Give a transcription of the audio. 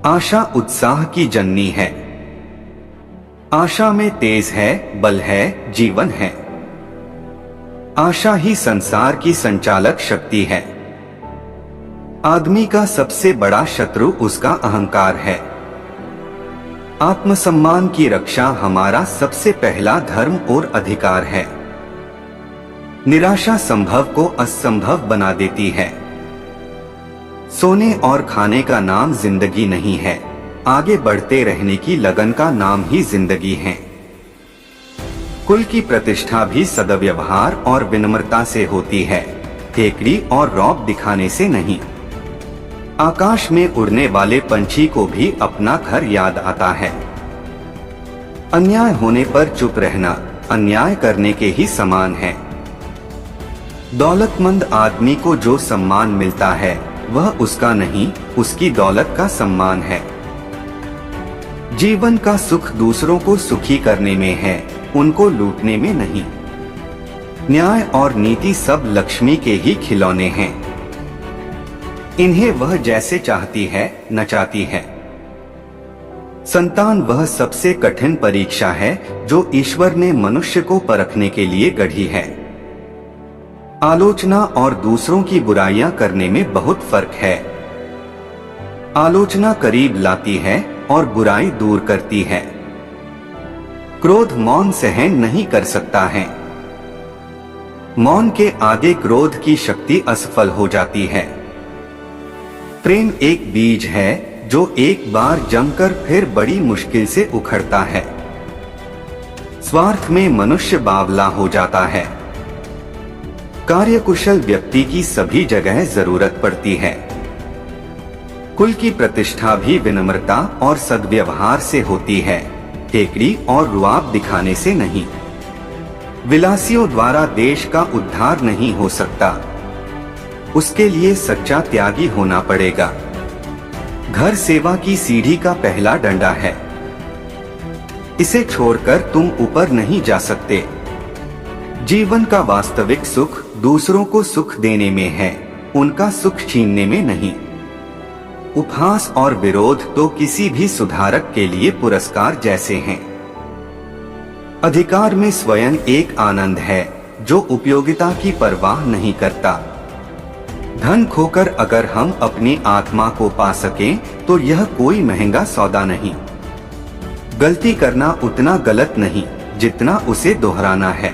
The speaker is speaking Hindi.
आशा उत्साह की जननी है। आशा में तेज है, बल है, जीवन है। आशा ही संसार की संचालक शक्ति है। आदमी का सबसे बड़ा शत्रु उसका अहंकार है। आत्मसम्मान की रक्षा हमारा सबसे पहला धर्म और अधिकार है। निराशा संभव को असंभव बना देती है। सोने और खाने का नाम जिंदगी नहीं है, आगे बढ़ते रहने की लगन का नाम ही जिंदगी है। कुल की प्रतिष्ठा भी सद्व्यवहार और विनम्रता से होती है, केकड़ी और रौब दिखाने से नहीं। आकाश में उड़ने वाले पंछी को भी अपना घर याद आता है। अन्याय होने पर चुप रहना अन्याय करने के ही समान है। दौलतमंद आदमी को जो सम्मान मिलता है वह उसका नहीं, उसकी दौलत का सम्मान है। जीवन का सुख दूसरों को सुखी करने में है, उनको लूटने में नहीं। न्याय और नीति सब लक्ष्मी के ही खिलौने हैं। इन्हें वह जैसे चाहती है नचाती है। संतान वह सबसे कठिन परीक्षा है जो ईश्वर ने मनुष्य को परखने के लिए गढ़ी है। आलोचना और दूसरों की बुराइयां करने में बहुत फर्क है। आलोचना करीब लाती है और बुराई दूर करती है। क्रोध मौन सहन नहीं कर सकता है। मौन के आगे क्रोध की शक्ति असफल हो जाती है। प्रेम एक बीज है जो एक बार जमकर फिर बड़ी मुश्किल से उखड़ता है। स्वार्थ में मनुष्य बावला हो जाता है। कार्यकुशल व्यक्ति की सभी जगह जरूरत पड़ती है। कुल की प्रतिष्ठा भी विनम्रता और सद्व्यवहार से होती है, केकड़ी और रुआब दिखाने से नहीं। विलासियों द्वारा देश का उद्धार नहीं हो सकता, उसके लिए सच्चा त्यागी होना पड़ेगा। घर सेवा की सीढ़ी का पहला डंडा है, इसे छोड़कर तुम ऊपर नहीं जा सकते। जीवन का वास्तविक सुख दूसरों को सुख देने में है, उनका सुख छीनने में नहीं। उपहास और विरोध तो किसी भी सुधारक के लिए पुरस्कार जैसे हैं। अधिकार में स्वयं एक आनंद है जो उपयोगिता की परवाह नहीं करता। धन खोकर अगर हम अपनी आत्मा को पा सकें तो यह कोई महंगा सौदा नहीं। गलती करना उतना गलत नहीं जितना उसे दोहराना है।